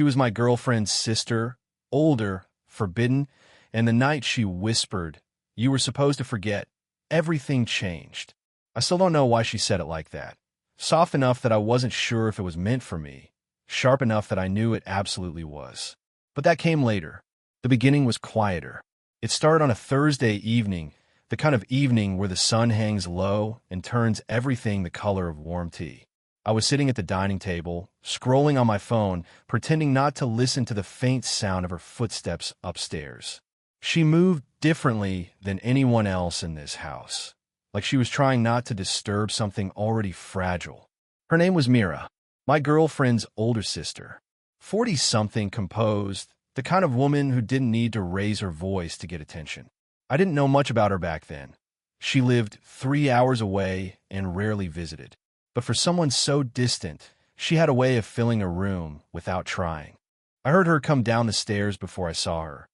She was my girlfriend's sister, older, forbidden, and the night she whispered, "You were supposed to forget," everything changed. I still don't know why she said it like that. Soft enough that I wasn't sure if it was meant for me, sharp enough that I knew it absolutely was. But that came later. The beginning was quieter. It started on a Thursday evening, the kind of evening where the sun hangs low and turns everything the color of warm tea. I was sitting at the dining table, scrolling on my phone, pretending not to listen to the faint sound of her footsteps upstairs. She moved differently than anyone else in this house, like she was trying not to disturb something already fragile. Her name was Mira, my girlfriend's older sister. 40-something, composed, the kind of woman who didn't need to raise her voice to get attention. I didn't know much about her back then. She lived 3 hours away and rarely visited. But for someone so distant, she had a way of filling a room without trying. I heard her come down the stairs before I saw her.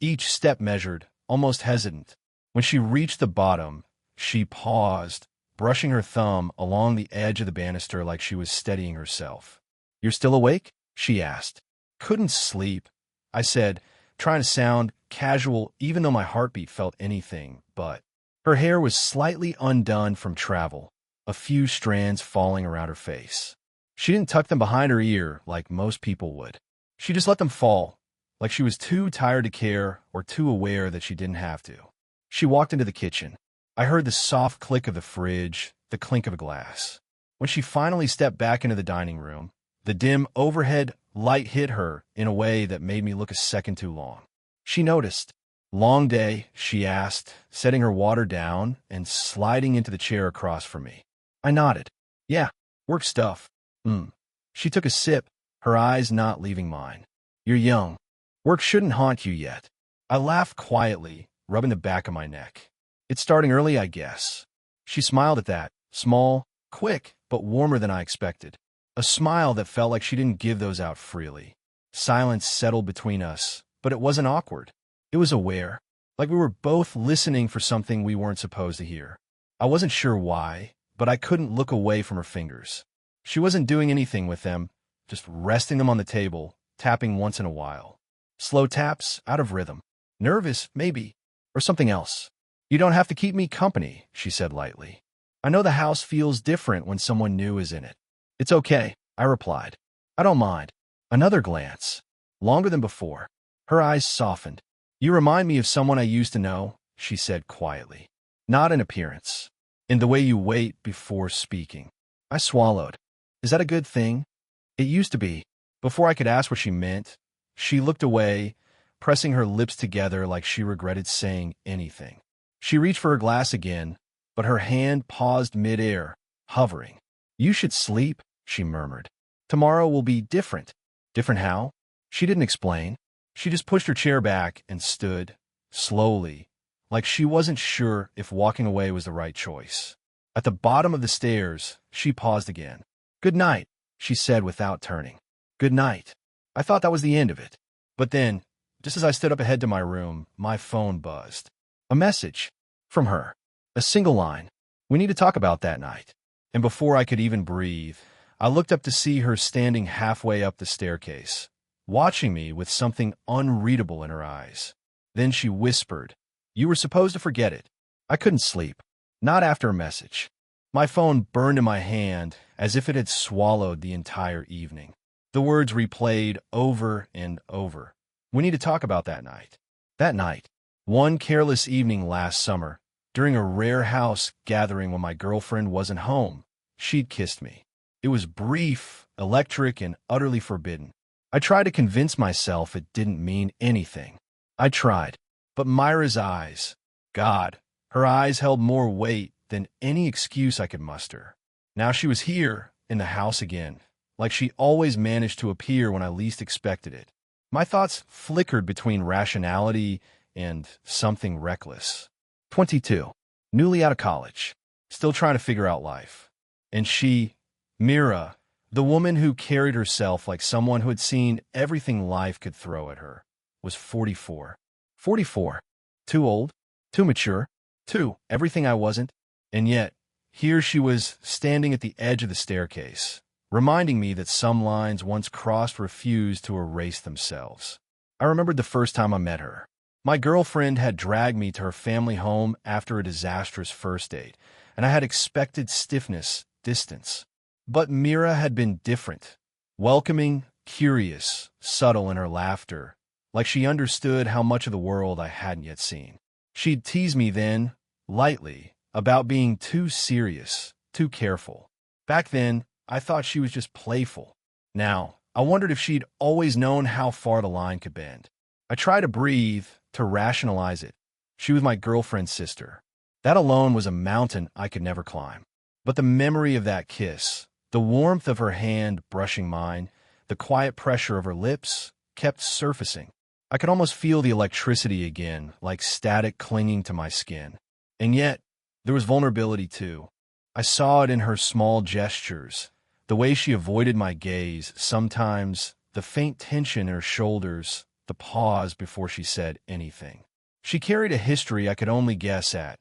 Each step measured, almost hesitant. When she reached the bottom, she paused, brushing her thumb along the edge of the banister like she was steadying herself. "You're still awake?" she asked. "Couldn't sleep," I said, trying to sound casual even though my heartbeat felt anything but. Her hair was slightly undone from travel, a few strands falling around her face. She didn't tuck them behind her ear like most people would. She just let them fall, like she was too tired to care or too aware that she didn't have to. She walked into the kitchen. I heard the soft click of the fridge, the clink of a glass. When she finally stepped back into the dining room, the dim overhead light hit her in a way that made me look a second too long. She noticed. "Long day?" she asked, setting her water down and sliding into the chair across from me. I nodded. "Yeah, work stuff." She took a sip, her eyes not leaving mine. "You're young. Work shouldn't haunt you yet." I laughed quietly, rubbing the back of my neck. "It's starting early, I guess." She smiled at that, small, quick, but warmer than I expected. A smile that felt like she didn't give those out freely. Silence settled between us, but it wasn't awkward. It was aware, like we were both listening for something we weren't supposed to hear. I wasn't sure why, but I couldn't look away from her fingers. She wasn't doing anything with them, just resting them on the table, tapping once in a while. Slow taps, out of rhythm. Nervous, maybe, or something else. "You don't have to keep me company," she said lightly. "I know the house feels different when someone new is in it." "It's okay," I replied. "I don't mind." Another glance. Longer than before. Her eyes softened. "You remind me of someone I used to know," she said quietly. "Not in appearance. In the way you wait before speaking." I swallowed. "Is that a good thing?" "It used to be." Before I could ask what she meant, she looked away, pressing her lips together like she regretted saying anything. She reached for her glass again, but her hand paused mid-air, hovering. "You should sleep," she murmured. "Tomorrow will be different." "Different how?" She didn't explain. She just pushed her chair back and stood, slowly, like she wasn't sure if walking away was the right choice. At the bottom of the stairs, she paused again. "Good night," she said without turning. "Good night." I thought that was the end of it. But then, just as I stood up ahead to my room, my phone buzzed. A message. From her. A single line. "We need to talk about that night." And before I could even breathe, I looked up to see her standing halfway up the staircase, watching me with something unreadable in her eyes. Then she whispered, "You were supposed to forget it." I couldn't sleep. Not after a message. My phone burned in my hand as if it had swallowed the entire evening. The words replayed over and over. "We need to talk about that night." That night. One careless evening last summer, during a rare house gathering when my girlfriend wasn't home, she'd kissed me. It was brief, electric, and utterly forbidden. I tried to convince myself it didn't mean anything. I tried. But Myra's eyes, God, her eyes held more weight than any excuse I could muster. Now she was here, in the house again, like she always managed to appear when I least expected it. My thoughts flickered between rationality and something reckless. 22, newly out of college, still trying to figure out life. And she, Mira, the woman who carried herself like someone who had seen everything life could throw at her, was 44. 44. Too old, too mature, too everything I wasn't. And yet, here she was standing at the edge of the staircase, reminding me that some lines once crossed refused to erase themselves. I remembered the first time I met her. My girlfriend had dragged me to her family home after a disastrous first date, and I had expected stiffness, distance. But Mira had been different. Welcoming, curious, subtle in her laughter, like she understood how much of the world I hadn't yet seen. She'd tease me then, lightly, about being too serious, too careful. Back then, I thought she was just playful. Now, I wondered if she'd always known how far the line could bend. I tried to breathe, to rationalize it. She was my girlfriend's sister. That alone was a mountain I could never climb. But the memory of that kiss, the warmth of her hand brushing mine, the quiet pressure of her lips, kept surfacing. I could almost feel the electricity again, like static clinging to my skin. And yet, there was vulnerability too. I saw it in her small gestures, the way she avoided my gaze, sometimes the faint tension in her shoulders, the pause before she said anything. She carried a history I could only guess at.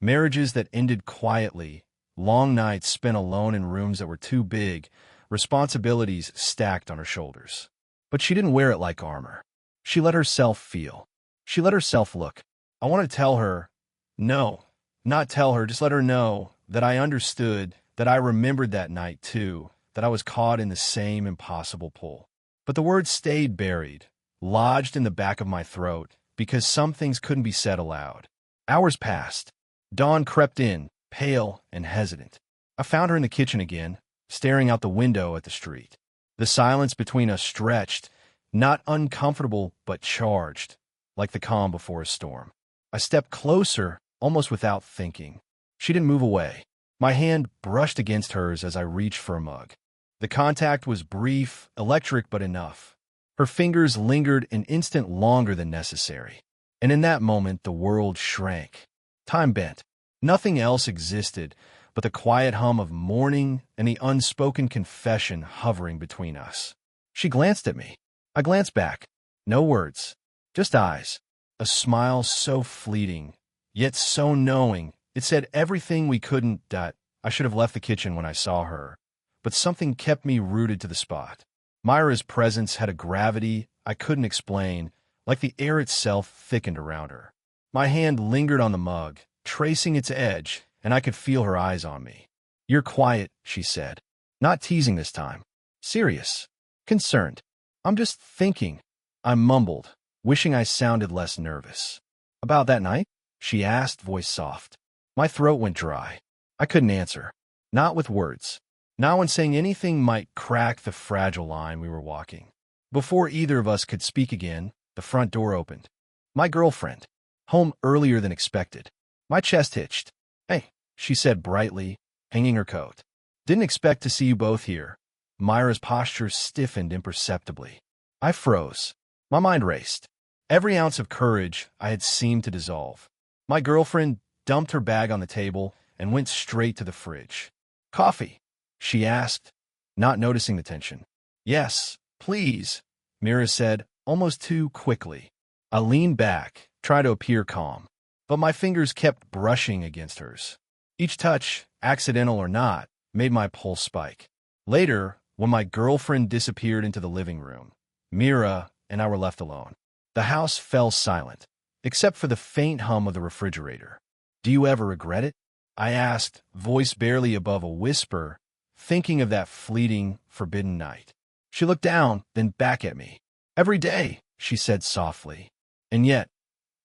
Marriages that ended quietly, long nights spent alone in rooms that were too big, responsibilities stacked on her shoulders. But she didn't wear it like armor. She let herself feel. She let herself look. I wanted to tell her, no, not tell her, just let her know that I understood, that I remembered that night too, that I was caught in the same impossible pull. But the words stayed buried, lodged in the back of my throat, because some things couldn't be said aloud. Hours passed. Dawn crept in, pale and hesitant. I found her in the kitchen again, staring out the window at the street. The silence between us stretched, not uncomfortable but charged, like the calm before a storm. I stepped closer, almost without thinking. She didn't move away. My hand brushed against hers as I reached for a mug. The contact was brief, electric, but enough. Her fingers lingered an instant longer than necessary. And in that moment, the world shrank. Time bent. Nothing else existed but the quiet hum of morning and the unspoken confession hovering between us. She glanced at me. I glanced back. No words, just eyes. A smile so fleeting, yet so knowing. It said everything we couldn't. I should have left the kitchen when I saw her, but something kept me rooted to the spot. Myra's presence had a gravity I couldn't explain, like the air itself thickened around her. My hand lingered on the mug, tracing its edge, and I could feel her eyes on me. "You're quiet," she said. Not teasing this time. Serious. Concerned. "I'm just thinking," I mumbled, wishing I sounded less nervous. "About that night?" she asked, voice soft. My throat went dry. I couldn't answer. Not with words. Not when saying anything might crack the fragile line we were walking. Before either of us could speak again, the front door opened. My girlfriend. Home earlier than expected. My chest hitched. "Hey," she said brightly, hanging her coat. "Didn't expect to see you both here." Myra's posture stiffened imperceptibly. I froze. My mind raced. Every ounce of courage I had seemed to dissolve. My girlfriend dumped her bag on the table and went straight to the fridge. "Coffee?" she asked, not noticing the tension. "Yes, please," Mira said, almost too quickly. I leaned back, tried to appear calm, but my fingers kept brushing against hers. Each touch, accidental or not, made my pulse spike. Later, when my girlfriend disappeared into the living room, Mira and I were left alone. The house fell silent, except for the faint hum of the refrigerator. "Do you ever regret it?" I asked, voice barely above a whisper, thinking of that fleeting, forbidden night. She looked down, then back at me. "Every day," she said softly. And yet,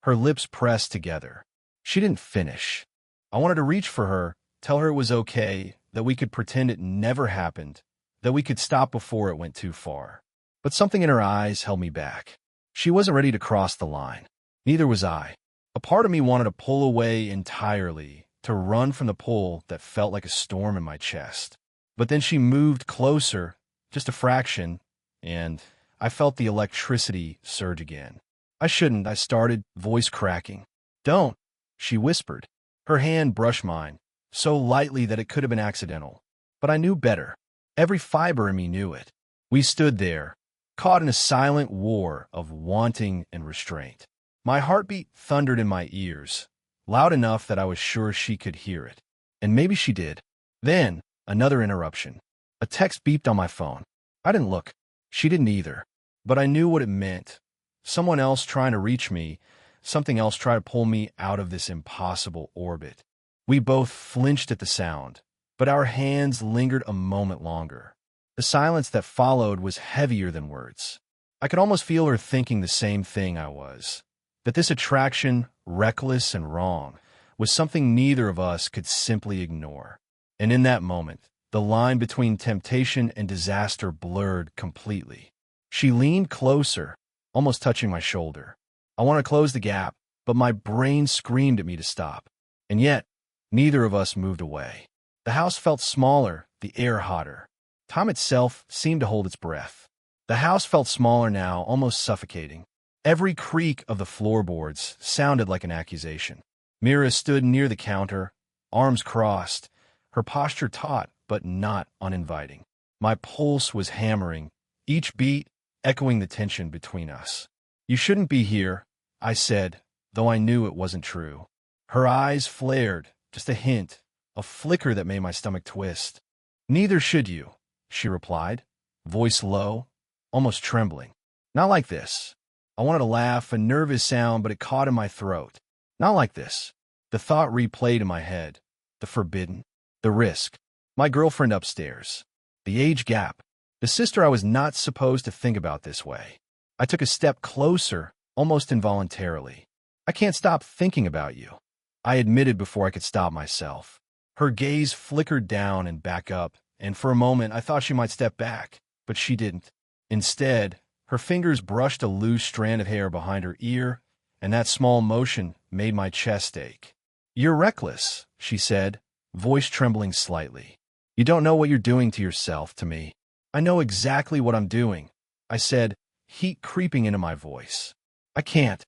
her lips pressed together. She didn't finish. I wanted to reach for her, tell her it was okay, that we could pretend it never happened, that we could stop before it went too far. But something in her eyes held me back. She wasn't ready to cross the line. Neither was I. A part of me wanted to pull away entirely, to run from the pull that felt like a storm in my chest. But then she moved closer, just a fraction, and I felt the electricity surge again. I shouldn't, I started, voice cracking. "Don't," she whispered. Her hand brushed mine, so lightly that it could have been accidental. But I knew better. Every fiber in me knew it. We stood there, caught in a silent war of wanting and restraint. My heartbeat thundered in my ears, loud enough that I was sure she could hear it. And maybe she did. Then, another interruption. A text beeped on my phone. I didn't look. She didn't either. But I knew what it meant. Someone else trying to reach me, something else trying to pull me out of this impossible orbit. We both flinched at the sound, but our hands lingered a moment longer. The silence that followed was heavier than words. I could almost feel her thinking the same thing I was, that this attraction, reckless and wrong, was something neither of us could simply ignore. And in that moment, the line between temptation and disaster blurred completely. She leaned closer, almost touching my shoulder. I wanted to close the gap, but my brain screamed at me to stop. And yet, neither of us moved away. The house felt smaller, the air hotter. Time itself seemed to hold its breath. The house felt smaller now, almost suffocating. Every creak of the floorboards sounded like an accusation. Mira stood near the counter, arms crossed, her posture taut but not uninviting. My pulse was hammering, each beat echoing the tension between us. "You shouldn't be here," I said, though I knew it wasn't true. Her eyes flared, just a hint, a flicker that made my stomach twist. "Neither should you," she replied, voice low, almost trembling. "Not like this." I wanted to laugh, a nervous sound, but it caught in my throat. "Not like this." The thought replayed in my head. The forbidden. The risk. My girlfriend upstairs. The age gap. The sister I was not supposed to think about this way. I took a step closer, almost involuntarily. "I can't stop thinking about you," I admitted before I could stop myself. Her gaze flickered down and back up, and for a moment I thought she might step back, but she didn't. Instead, her fingers brushed a loose strand of hair behind her ear, and that small motion made my chest ache. "You're reckless," she said, voice trembling slightly. "You don't know what you're doing to yourself, to me." "I know exactly what I'm doing," I said, heat creeping into my voice. I can't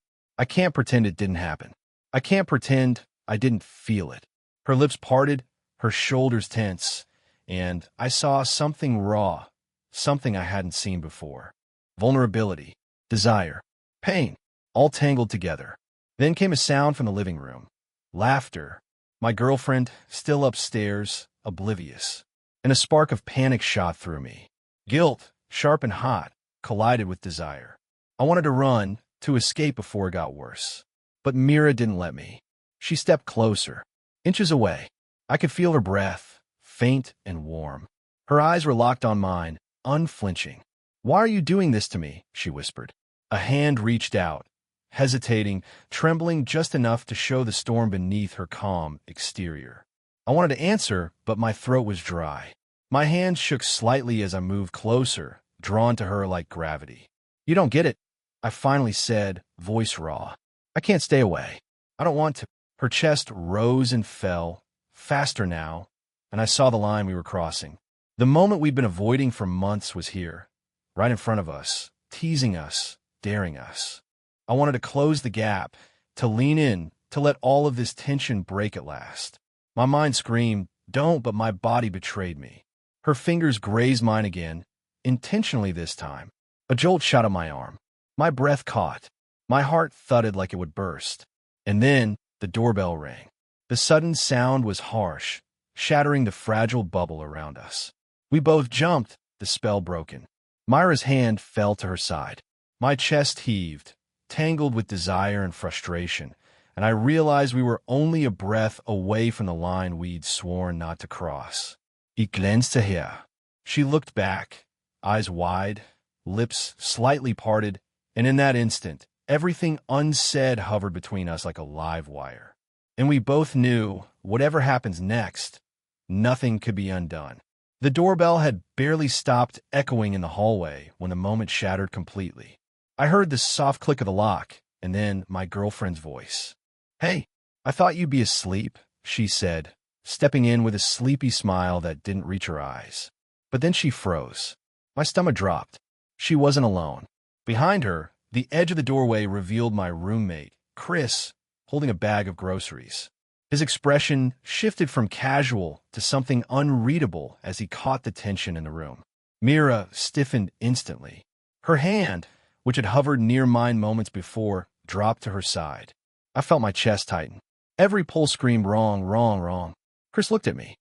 pretend it didn't happen. I can't pretend I didn't feel it." Her lips parted, her shoulders tense, and I saw something raw, something I hadn't seen before. Vulnerability, desire, pain, all tangled together. Then came a sound from the living room. Laughter. My girlfriend, still upstairs, oblivious. And a spark of panic shot through me. Guilt, sharp and hot, collided with desire. I wanted to run, to escape before it got worse. But Mira didn't let me. She stepped closer, inches away. I could feel her breath, faint and warm. Her eyes were locked on mine, unflinching. "Why are you doing this to me?" she whispered. A hand reached out, hesitating, trembling just enough to show the storm beneath her calm exterior. I wanted to answer, but my throat was dry. My hands shook slightly as I moved closer, drawn to her like gravity. "You don't get it," I finally said, voice raw. "I can't stay away. I don't want to." Her chest rose and fell, faster now, and I saw the line we were crossing. The moment we'd been avoiding for months was here, right in front of us, teasing us, daring us. I wanted to close the gap, to lean in, to let all of this tension break at last. My mind screamed, "Don't," but my body betrayed me. Her fingers grazed mine again, intentionally this time. A jolt shot up my arm. My breath caught. My heart thudded like it would burst. And then the doorbell rang. The sudden sound was harsh, shattering the fragile bubble around us. We both jumped, the spell broken. Myra's hand fell to her side. My chest heaved, tangled with desire and frustration, and I realized we were only a breath away from the line we'd sworn not to cross. "Ich glänzte her." She looked back, eyes wide, lips slightly parted, and in that instant, everything unsaid hovered between us like a live wire. And we both knew, whatever happens next, nothing could be undone. The doorbell had barely stopped echoing in the hallway when the moment shattered completely. I heard the soft click of the lock, and then my girlfriend's voice. "Hey, I thought you'd be asleep," she said, stepping in with a sleepy smile that didn't reach her eyes. But then she froze. My stomach dropped. She wasn't alone. Behind her, the edge of the doorway revealed my roommate, Chris, holding a bag of groceries. His expression shifted from casual to something unreadable as he caught the tension in the room. Mira stiffened instantly. Her hand, which had hovered near mine moments before, dropped to her side. I felt my chest tighten. Every pulse screamed, "Wrong, wrong, wrong." Chris looked at me.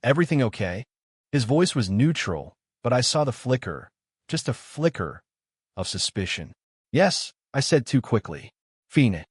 Everything okay?" His voice was neutral, but I saw the flicker, just a flicker, of suspicion. Yes, I said too quickly. Fiend.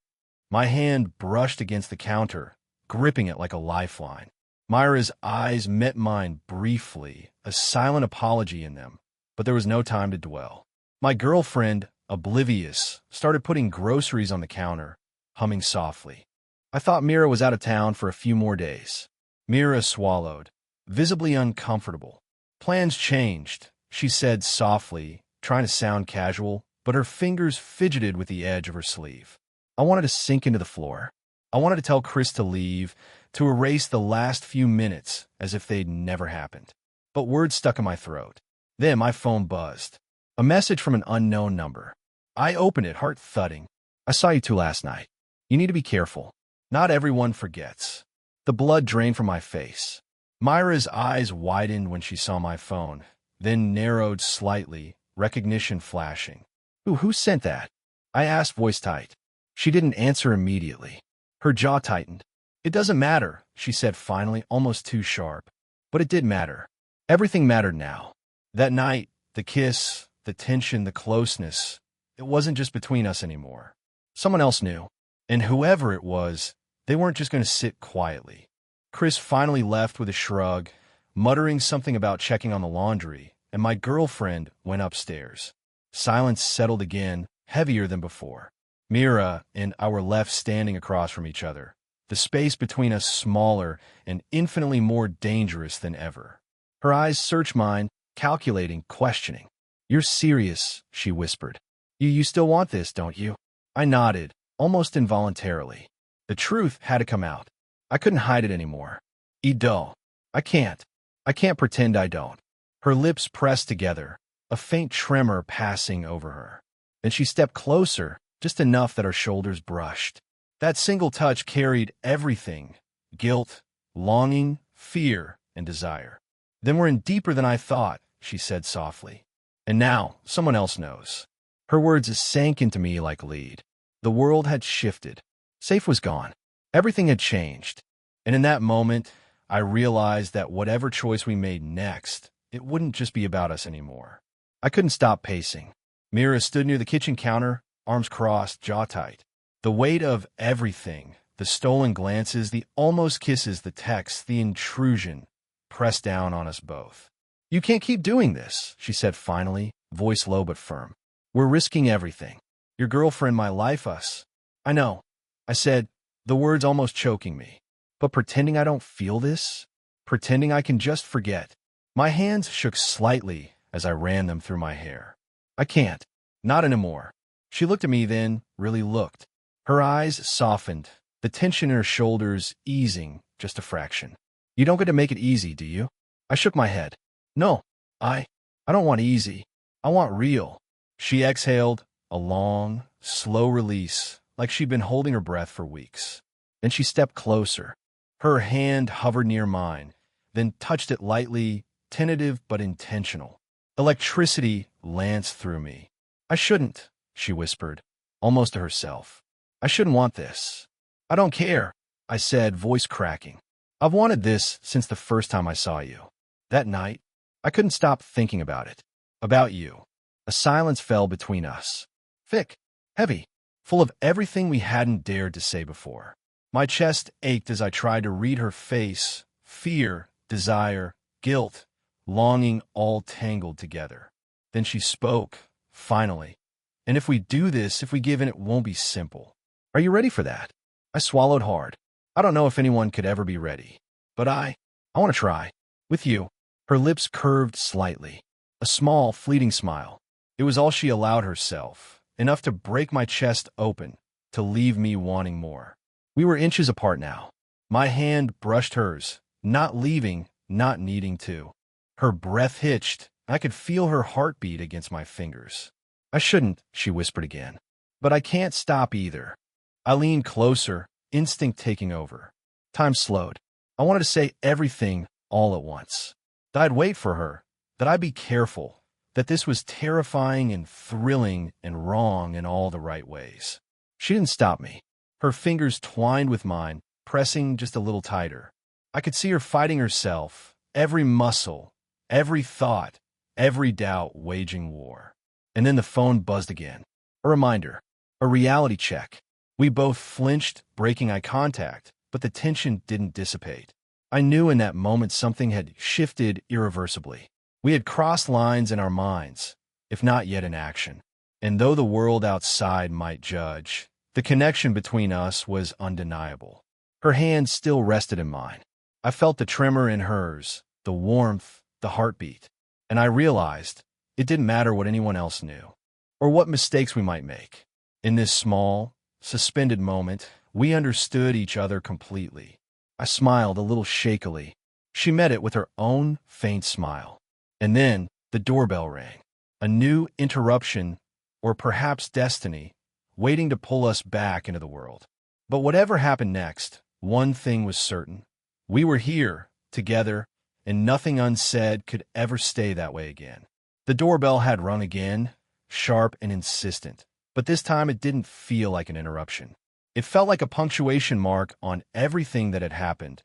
My hand brushed against the counter, gripping it like a lifeline. Myra's eyes met mine briefly, a silent apology in them, but there was no time to dwell. My girlfriend, oblivious, started putting groceries on the counter, humming softly. I thought Mira was out of town for a few more days. Mira swallowed, visibly uncomfortable. Plans changed, she said softly, trying to sound casual, but her fingers fidgeted with the edge of her sleeve. I wanted to sink into the floor. I wanted to tell Chris to leave, to erase the last few minutes as if they'd never happened. But words stuck in my throat. Then my phone buzzed. A message from an unknown number. I opened it, heart thudding. I saw you two last night. You need to be careful. Not everyone forgets. The blood drained from my face. Myra's eyes widened when she saw my phone, then narrowed slightly, recognition flashing. Who sent that? I asked, voice tight. She didn't answer immediately. Her jaw tightened. It doesn't matter, she said finally, almost too sharp. But it did matter. Everything mattered now. That night, the kiss, the tension, the closeness, it wasn't just between us anymore. Someone else knew. And whoever it was, they weren't just going to sit quietly. Chris finally left with a shrug, muttering something about checking on the laundry, and my girlfriend went upstairs. Silence settled again, heavier than before. Mira and I were left standing across from each other, the space between us smaller and infinitely more dangerous than ever. Her eyes searched mine, calculating, questioning. You're serious, she whispered. You still want this, don't you? I nodded, almost involuntarily. The truth had to come out. I couldn't hide it anymore. Ido. I can't pretend I don't. Her lips pressed together, a faint tremor passing over her. Then she stepped closer, just enough that our shoulders brushed. That single touch carried everything: guilt, longing, fear, and desire. Then we're in deeper than I thought, she said softly. And now, someone else knows. Her words sank into me like lead. The world had shifted. Safe was gone. Everything had changed. And in that moment, I realized that whatever choice we made next, it wouldn't just be about us anymore. I couldn't stop pacing. Mira stood near the kitchen counter, arms crossed, jaw tight. The weight of everything, the stolen glances, the almost kisses, the texts, the intrusion, pressed down on us both. You can't keep doing this, she said finally, voice low but firm. We're risking everything. Your girlfriend, my life, us. I know, I said, the words almost choking me. But pretending I don't feel this? Pretending I can just forget? My hands shook slightly as I ran them through my hair. I can't. Not anymore. She looked at me then, really looked. Her eyes softened, the tension in her shoulders easing just a fraction. You don't get to make it easy, do you? I shook my head. No, I don't want easy. I want real. She exhaled, a long, slow release, like she'd been holding her breath for weeks. Then she stepped closer. Her hand hovered near mine, then touched it lightly, tentative but intentional. Electricity lanced through me. I shouldn't, she whispered, almost to herself. I shouldn't want this. I don't care, I said, voice cracking. I've wanted this since the first time I saw you. That night, I couldn't stop thinking about it. About you. A silence fell between us. Thick, heavy, full of everything we hadn't dared to say before. My chest ached as I tried to read her face, fear, desire, guilt, longing all tangled together. Then she spoke, finally. And if we do this, if we give in, it won't be simple. Are you ready for that? I swallowed hard. I don't know if anyone could ever be ready. But I want to try. With you. Her lips curved slightly. A small, fleeting smile. It was all she allowed herself, enough to break my chest open, to leave me wanting more. We were inches apart now. My hand brushed hers, not leaving, not needing to. Her breath hitched. I could feel her heartbeat against my fingers. I shouldn't, she whispered again. But I can't stop either. I leaned closer, instinct taking over. Time slowed. I wanted to say everything all at once. That I'd wait for her, that I'd be careful, that this was terrifying and thrilling and wrong in all the right ways. She didn't stop me. Her fingers twined with mine, pressing just a little tighter. I could see her fighting herself, every muscle, every thought, every doubt waging war. And then the phone buzzed again. A reminder, a reality check. We both flinched, breaking eye contact, but the tension didn't dissipate. I knew in that moment something had shifted irreversibly. We had crossed lines in our minds, if not yet in action. And though the world outside might judge, the connection between us was undeniable. Her hand still rested in mine. I felt the tremor in hers, the warmth, the heartbeat. And I realized it didn't matter what anyone else knew, or what mistakes we might make. In this small, suspended moment, we understood each other completely. I smiled a little shakily. She met it with her own faint smile. And then the doorbell rang. A new interruption, or perhaps destiny, waiting to pull us back into the world. But whatever happened next, one thing was certain. We were here, together, and nothing unsaid could ever stay that way again. The doorbell had rung again, sharp and insistent, but this time it didn't feel like an interruption. It felt like a punctuation mark on everything that had happened,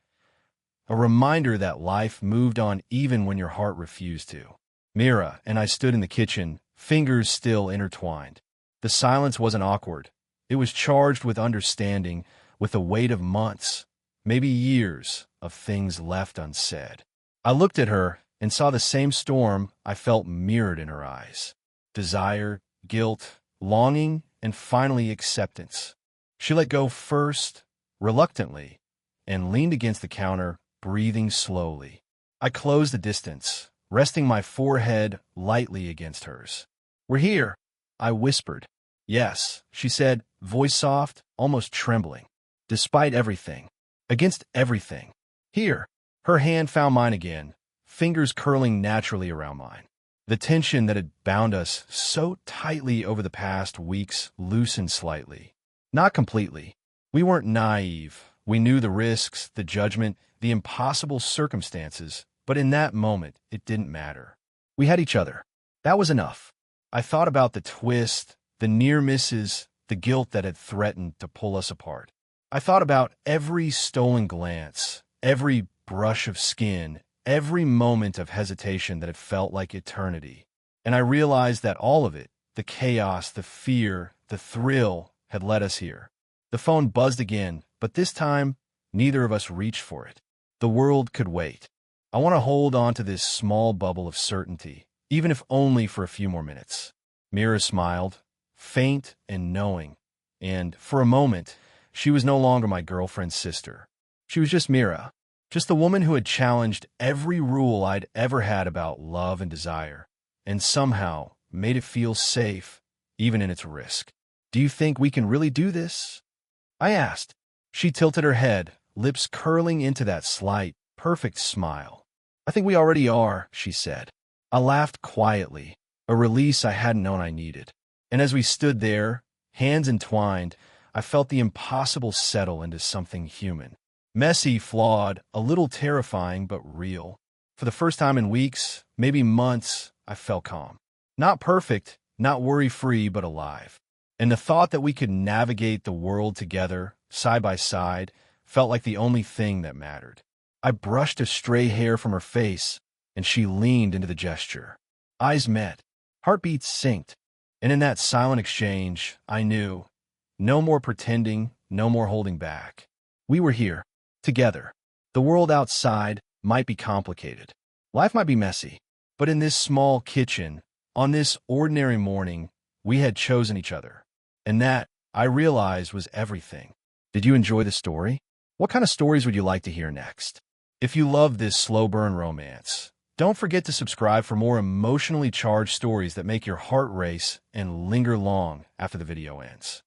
a reminder that life moved on even when your heart refused to. Mira and I stood in the kitchen, fingers still intertwined. The silence wasn't awkward. It was charged with understanding, with the weight of months, maybe years, of things left unsaid. I looked at her and saw the same storm I felt mirrored in her eyes. Desire, guilt, longing, and finally acceptance. She let go first, reluctantly, and leaned against the counter, breathing slowly. I closed the distance, resting my forehead lightly against hers. "We're here," I whispered. "Yes," she said, voice soft, almost trembling. "Despite everything. Against everything. Here." Her hand found mine again, fingers curling naturally around mine. The tension that had bound us so tightly over the past weeks loosened slightly. Not completely. We weren't naive. We knew the risks, the judgment, the impossible circumstances, but in that moment, it didn't matter. We had each other. That was enough. I thought about the twist, the near misses, the guilt that had threatened to pull us apart. I thought about every stolen glance, every brush of skin, every moment of hesitation that had felt like eternity. And I realized that all of it, the chaos, the fear, the thrill, had led us here. The phone buzzed again, but this time, neither of us reached for it. The world could wait. I want to hold on to this small bubble of certainty, even if only for a few more minutes. Mira smiled, faint and knowing, and, for a moment, she was no longer my girlfriend's sister. She was just Mira. Just the woman who had challenged every rule I'd ever had about love and desire, and somehow made it feel safe, even in its risk. "Do you think we can really do this?" I asked. She tilted her head, lips curling into that slight, perfect smile. "I think we already are," she said. I laughed quietly, a release I hadn't known I needed. And as we stood there, hands entwined, I felt the impossible settle into something human. Messy, flawed, a little terrifying, but real. For the first time in weeks, maybe months, I felt calm. Not perfect, not worry-free, but alive. And the thought that we could navigate the world together, side by side, felt like the only thing that mattered. I brushed a stray hair from her face, and she leaned into the gesture. Eyes met, heartbeats synced, and in that silent exchange, I knew, no more pretending, no more holding back. We were here. Together. The world outside might be complicated. Life might be messy. But in this small kitchen, on this ordinary morning, we had chosen each other. And that, I realized, was everything. Did you enjoy the story? What kind of stories would you like to hear next? If you love this slow burn romance, don't forget to subscribe for more emotionally charged stories that make your heart race and linger long after the video ends.